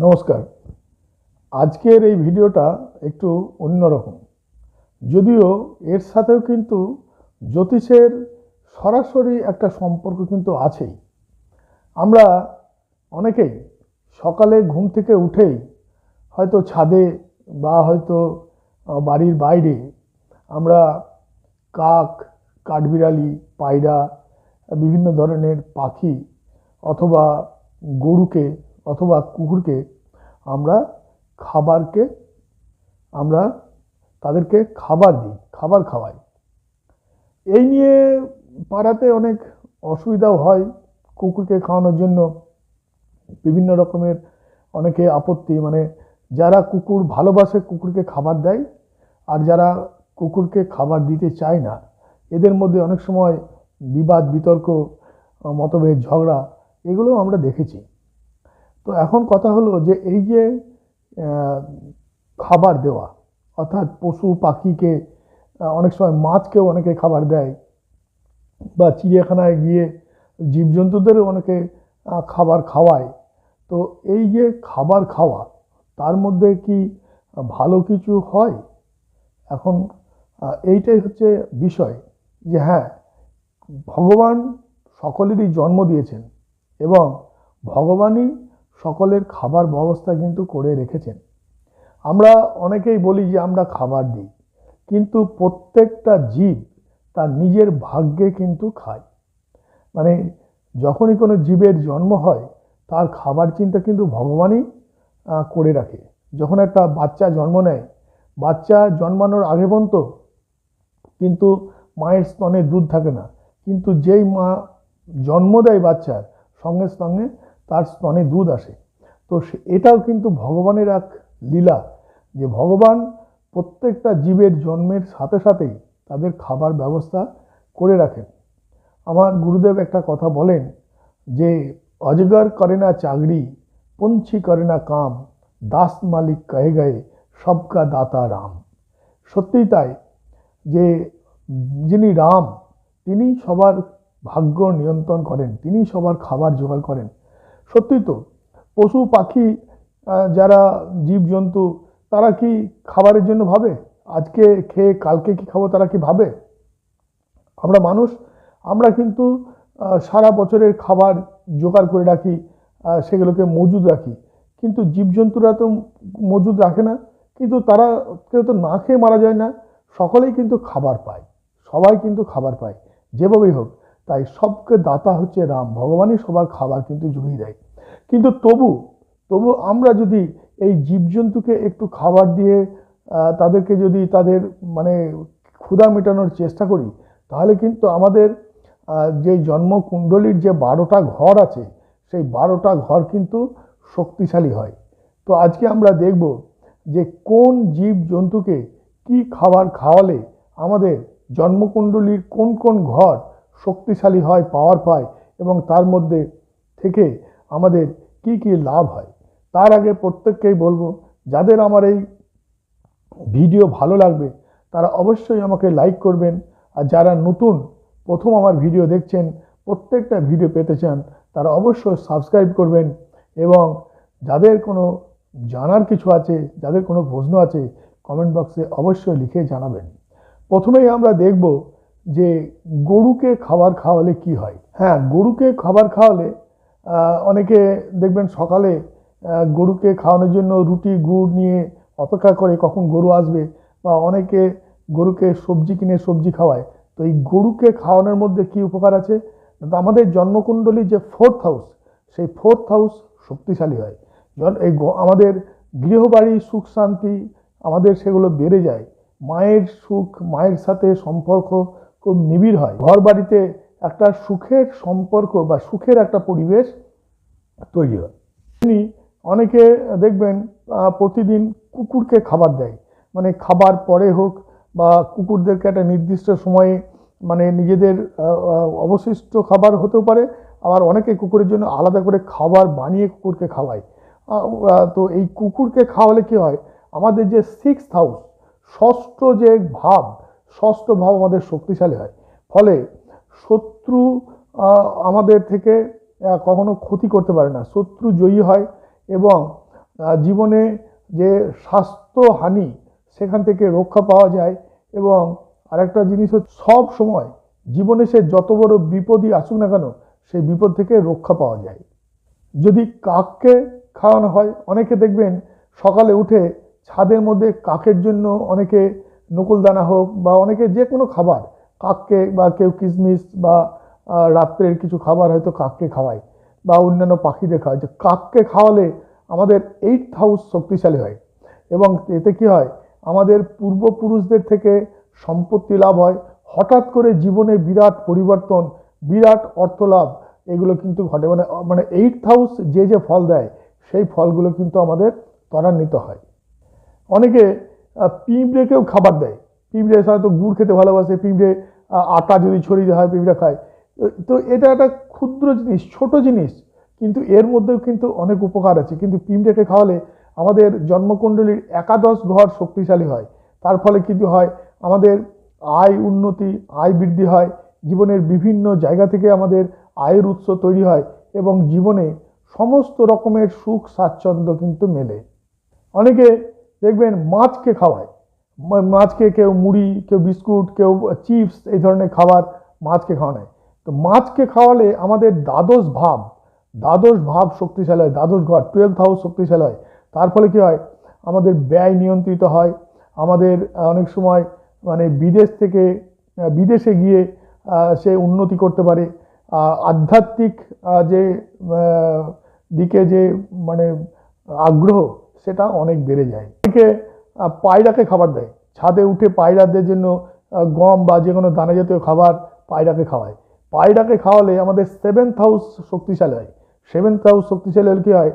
নমস্কার। আজকের এই ভিডিওটা একটু অন্যরকম, যদিও এর সাথেও কিন্তু জ্যোতিষের সরাসরি একটা সম্পর্ক কিন্তু আছেই। আমরা অনেকেই সকালে ঘুম থেকে উঠেই হয়তো ছাদে বা হয়তো বাড়ির বাইরে আমরা কাক, কাঠবিড়ালি, পায়রা, বিভিন্ন ধরনের পাখি অথবা গরুকে অথবা কুকুরকে আমরা খাবারকে আমরা তাদেরকে খাবার দিই, খাবার খাওয়াই। এই নিয়ে পাড়াতে অনেক অসুবিধাও হয়। কুকুরকে খাওয়ানোর জন্য বিভিন্ন রকমের অনেকে আপত্তি, মানে যারা কুকুর ভালোবাসে কুকুরকে খাবার দেয়, আর যারা কুকুরকে খাবার দিতে চায় না, এদের মধ্যে অনেক সময় বিবাদ বিতর্ক, মতভেদ, ঝগড়া এগুলো আমরা দেখেছি। তো এখন কথা হলো যে এই যে খাবার দেওয়া, অর্থাৎ পশু পাখিকে, অনেক সময় মাছকেও অনেকে খাবার দেয়, বা চিড়িয়াখানায় গিয়ে জীবজন্তুদেরও অনেকে খাবার খাওয়ায়। তো এই যে খাবার খাওয়া, তার মধ্যে কি ভালো কিছু হয়? এখন এইটাই হচ্ছে বিষয়, যে হ্যাঁ, ভগবান সকলেরই জন্ম দিয়েছেন এবং ভগবানই সকলের খাবার ব্যবস্থা কিন্তু করে রেখেছেন। আমরা অনেকেই বলি যে আমরা খাবার দিই, কিন্তু প্রত্যেকটা জীব তার নিজের ভাগ্যে কিন্তু খায়। মানে যখনই কোনো জীবের জন্ম হয়, তার খাবার চিন্তা কিন্তু ভগবানই করে রাখে। যখন একটা বাচ্চা জন্ম নেয়, বাচ্চা জন্মানোর আগে পর্যন্ত কিন্তু মায়ের স্তনে দুধ থাকে না, কিন্তু যেই মা জন্ম দেয় বাচ্চার, সঙ্গে সঙ্গে তার স্তনে দুধ আসে। তো এটাও কিন্তু ভগবানের এক লীলা, যে ভগবান প্রত্যেকটা জীবের জন্মের সাথে সাথেই তাদের খাবার ব্যবস্থা করে রাখেন। আমার গুরুদেব একটা কথা বলেন যে অজগর করে না চাকরি, পঞ্ছি করে না কাম, দাস মালিক কহে গয়ে সবকা দাতা রাম। সত্যিই তাই, যে যিনি রাম, তিনি সবার ভাগ্য নিয়ন্ত্রণ করেন, তিনি সবার খাবার জোগাড় করেন। সত্যি তো, পশু পাখি, যারা জীবজন্তু, তারা কি খাবারের জন্য ভাবে? আজকে খেয়ে কালকে কি খাবো তারা কি ভাবে? আমরা মানুষ, আমরা কিন্তু সারা বছরের খাবার জোগাড় করে রাখি, সেগুলোকে মজুদ রাখি। কিন্তু জীবজন্তুরা তো মজুদ রাখে না, কিন্তু তারা কেউ তো না খেয়ে মারা যায় না, সকলেই কিন্তু খাবার পায়, সবাই কিন্তু খাবার পায় যেভাবেই হোক। তাই সবকে দাতা হচ্ছে রাম, ভগবানই সবার খাবার কিন্তু জুগিয়ে দেয়। কিন্তু তবু তবু আমরা যদি এই জীবজন্তুকে একটু খাবার দিয়ে তাদেরকে যদি তাদের মানে ক্ষুধা মেটানোর চেষ্টা করি, তাহলে কিন্তু আমাদের যে জন্মকুণ্ডলীর যে 12টা ঘর আছে, সেই 12টা ঘর কিন্তু শক্তিশালী হয়। তো আজকে আমরা দেখব যে কোন জীব জন্তুকে কি খাবার খাওয়ালে আমাদের জন্মকুণ্ডলীর কোন কোন ঘর শক্তিশালী হয়, পাওয়ার পায়, এবং তার মধ্যে থেকে আমাদের কি কি লাভ হয়। তার আগে প্রত্যেককেই বলবো, যাদের আমার এই ভিডিও ভালো লাগবে তারা অবশ্যই আমাকে লাইক করবেন, আর যারা নতুন প্রথম আমার ভিডিও দেখছেন, প্রত্যেকটা ভিডিও পেতে চান, তারা অবশ্যই সাবস্ক্রাইব করবেন। এবং যাদের কোনো জানার কিছু আছে, যাদের কোনো প্রশ্ন আছে, কমেন্ট বক্সে অবশ্যই লিখে জানাবেন। প্রথমেই আমরা দেখব যে গরুকে খাবার খাওয়ালে কি হয়। হ্যাঁ, গরুকে খাবার খাওয়ালে অনেকে দেখবেন সকালে গরুকে খাওয়ানোর জন্য রুটি গুড় নিয়ে অপেক্ষা করে কখন গরু আসবে, বা অনেকে গরুকে সবজি কিনে সবজি খাওয়ায়। তো এই গরুকে খাওয়ানোর মধ্যে কি উপকার আছে? আমাদের জন্মকুণ্ডলীর যে 4th হাউস, সেই 4th হাউস শক্তিশালী হয়। এই আমাদের গৃহবাড়ি সুখ শান্তি আমাদের সেগুলো বেড়ে যায়। মায়ের সুখ, মায়ের সাথে সম্পর্ক খুব নিবিড় হয়। ঘর বাড়িতে একটা সুখের সম্পর্ক বা সুখের একটা পরিবেশ তৈরি হয়। অনেকে দেখবেন প্রতিদিন কুকুরকে খাবার দেয়, মানে খাবার পরে হোক বা কুকুরদেরকে একটা নির্দিষ্ট সময়ে, মানে নিজেদের অবশিষ্ট খাবার হতেও পারে, আবার অনেকে কুকুরের জন্য আলাদা করে খাবার বানিয়ে কুকুরকে খাওয়ায়। তো এই কুকুরকে খাওয়ালে কি হয়, আমাদের যে 6th হাউস, ষষ্ঠ যে ভাব, ষষ্ঠ ভাব আমাদের শক্তিশালী হয়। ফলে শত্রু আমাদের থেকে কখনো ক্ষতি করতে পারে না, শত্রু জয়ী হয়। এবং জীবনে যে স্বাস্থ্যহানি সেখান থেকে রক্ষা পাওয়া যায়। এবং আরেকটা জিনিস হচ্ছে সব সময় জীবনে সে যত বড় বিপদই আসুক না কেন সেই বিপদ থেকে রক্ষা পাওয়া যায় যদি কাককে খাওয়ানো হয়। অনেকে দেখবেন সকালে উঠে ছাদের মধ্যে কাকের জন্য অনেকে নকুলদানা হোক বা অনেকে যে কোনো খাবার কাককে, বা কেউ কিশমিশ বা রাত্রের কিছু খাবার হয়তো কাককে খাওয়ায় বা অন্যান্য পাখিদের খাওয়ায়। যে কাককে খাওয়ালে আমাদের 8th হাউস শক্তিশালী হয় এবং এতে কি হয়, আমাদের পূর্বপুরুষদের থেকে সম্পত্তি লাভ হয়। হঠাৎ করে জীবনে বিরাট পরিবর্তন, বিরাট অর্থ লাভ এগুলো কিন্তু ঘটে। মানে 8th হাউস যে যে ফল দেয় সেই ফলগুলো কিন্তু আমাদের ত্বরান্বিত হয়। অনেকে পিঁপড়েকেও খাবার দেয়। পিঁপড়ে হয়তো গুড় খেতে ভালোবাসে, পিঁপড়ে আটা যদি ছড়িয়ে দেওয়া হয় পিঁপড়ে খায়। তো এটা একটা ক্ষুদ্র জিনিস, ছোট জিনিস, কিন্তু এর মধ্যেও কিন্তু অনেক উপকার আছে। কিন্তু পিঁপড়েকে খাওয়ালে আমাদের জন্মকুণ্ডলীর একাদশ ঘর শক্তিশালী হয়। তার ফলে কিন্তু হয় আমাদের আয় উন্নতি, আয় বৃদ্ধি হয়, জীবনের বিভিন্ন জায়গা থেকে আমাদের আয়ের উৎস তৈরি হয় এবং জীবনে সমস্ত রকমের সুখ স্বাচ্ছন্দ্য কিন্তু মেলে। অনেকে দেখবেন মাছকে খাওয়ায়, মাছকে কেউ মুড়ি, কেউ বিস্কুট, কেউ চিপস এই ধরনের খাবার মাছকে খাওয়ানো হয়। তো মাছকে খাওয়ালে আমাদের দ্বাদশ ভাব শক্তিশালী হয়, দ্বাদশ ঘর 12th হাউস শক্তিশালী হয়। তার ফলে কি হয়, আমাদের ব্যয় নিয়ন্ত্রিত হয়। আমাদের অনেক সময় মানে বিদেশ থেকে বিদেশে গিয়ে সে উন্নতি করতে পারে। আধ্যাত্মিক যে দিকে যে মানে আগ্রহ সেটা অনেক বেড়ে যায়। অনেকে পায়রাকে খাবার দেয়, ছাদে উঠে পায়রাদের জন্য গম বা যে কোনো দানা জাতীয় খাবার পায়রাকে খাওয়ায়। পায়রাকে খাওয়ালে আমাদের 7th হাউস শক্তিশালী হয়। 7th হাউস শক্তিশালী হলে কি হয়,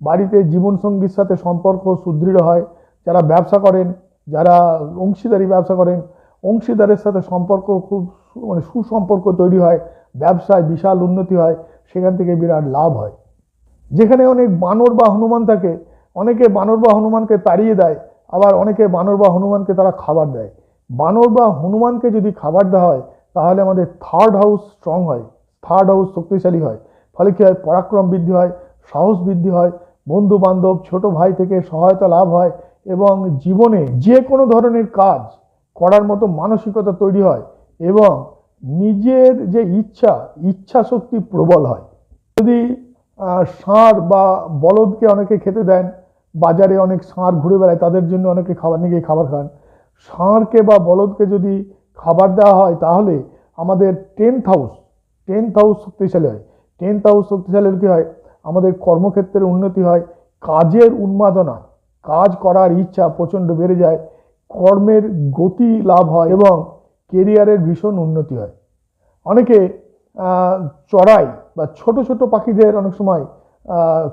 বাড়িতে জীবনসঙ্গীর সাথে সম্পর্ক সুদৃঢ় হয়। যারা ব্যবসা করেন, যারা অংশীদারি ব্যবসা করেন, অংশীদারের সাথে সম্পর্ক খুব মানে সুসম্পর্ক তৈরি হয়, ব্যবসায় বিশাল উন্নতি হয়, সেখান থেকে বিরাট লাভ হয়। যেখানে অনেক বানর বা হনুমান থাকে, অনেকে বানর বা হনুমানকে তাড়িয়ে দেয়, আবার অনেকে বানর বা হনুমানকে তারা খাবার দেয়। বানর বা হনুমানকে যদি খাবার দেওয়া হয় তাহলে আমাদের 3rd হাউস স্ট্রং হয়, 3rd হাউস শক্তিশালী হয়। ফলে কি হয়, পরাক্রম বৃদ্ধি হয়, সাহস বৃদ্ধি হয়, বন্ধু বান্ধব ছোট ভাই থেকে সহায়তা লাভ হয় এবং জীবনে যে কোনো ধরনের কাজ করার মতো মানসিকতা তৈরি হয় এবং নিজের যে ইচ্ছা শক্তি প্রবল হয়। যদি ষাঁড় বা বলদকে অনেকে খেতে দেন, বাজারে অনেক ষাঁড় ঘুরে বেড়ায়, তাদের জন্য অনেকে খাবার নিয়ে গিয়ে খাবার খান। ষাঁড়কে বা বলদকে যদি খাবার দেওয়া হয় তাহলে আমাদের 10th হাউস শক্তিশালী হয়। 10th হাউস শক্তিশালী হলে কি হয়, আমাদের কর্মক্ষেত্রে উন্নতি হয়, কাজের উন্মাদনা, কাজ করার ইচ্ছা প্রচণ্ড বেড়ে যায়, কর্মের গতি লাভ হয় এবং কেরিয়ারের ভীষণ উন্নতি হয়। অনেকে চড়াই বা ছোট ছোট পাখিদের অনেক সময়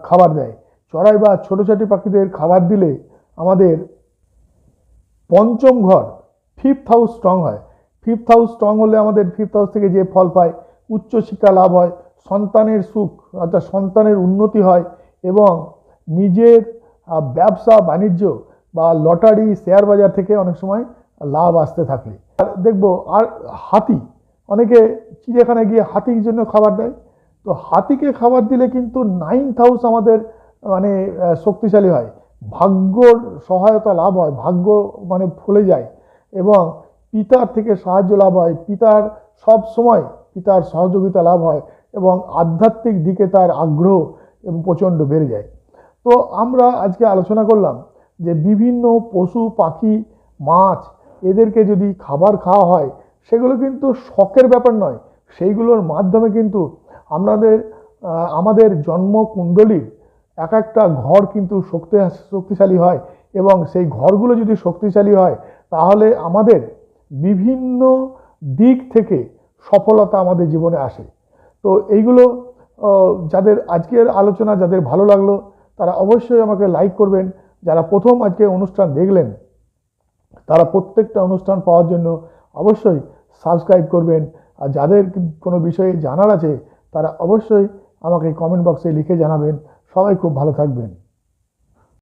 খাবার দেয়। চড়াই বা ছোট ছোট পাখিদের খাবার দিলে আমাদের পঞ্চম ঘর 5th হাউস স্ট্রং হয়। 5th হাউস স্ট্রং হলে আমাদের 5th হাউস থেকে যে ফল পায়, উচ্চশিক্ষা লাভ হয়, সন্তানের সুখ অর্থাৎ সন্তানের উন্নতি হয় এবং নিজের ব্যবসা বাণিজ্য বা লটারি শেয়ার বাজার থেকে অনেক সময় লাভ আসতে থাকে। আর দেখবো আর হাতি, অনেকে চিড়িয়াখানায় গিয়ে হাতির জন্য খাবার দেয়। তো হাতিকে খাবার দিলে কিন্তু 9th হাউস আমাদের মানে শক্তিশালী হয়, ভাগ্যর সহায়তা লাভ হয়, ভাগ্য মানে ফলে যায় এবং পিতার থেকে সাহায্য লাভ হয়, সব সময় পিতার সহযোগিতা লাভ হয় এবং আধ্যাত্মিক দিকে তার আগ্রহ এবং প্রচণ্ড বেড়ে যায়। তো আমরা আজকে আলোচনা করলাম যে বিভিন্ন পশু পাখি মাছ এদেরকে যদি খাবার খাওয়া হয় সেগুলো কিন্তু শখের ব্যাপার নয়, সেইগুলোর মাধ্যমে কিন্তু আমাদের জন্মকুণ্ডলীর এক একটা ঘর কিন্তু শক্তিশালী হয় এবং সেই ঘরগুলো যদি শক্তিশালী হয় তাহলে আমাদের বিভিন্ন দিক থেকে সফলতা আমাদের জীবনে আসে। তো এইগুলো যাদের আজকের আলোচনা যাদের ভালো লাগলো তারা অবশ্যই আমাকে লাইক করবেন। যারা প্রথম আজকে অনুষ্ঠান দেখলেন তারা প্রত্যেকটা অনুষ্ঠান পাওয়ার জন্য অবশ্যই সাবস্ক্রাইব করবেন। আর যাদের কোনো বিষয়ে জানার আছে তারা অবশ্যই আমাকে কমেন্ট বক্সে লিখে জানাবেন। সবাই খুব ভালো থাকবেন।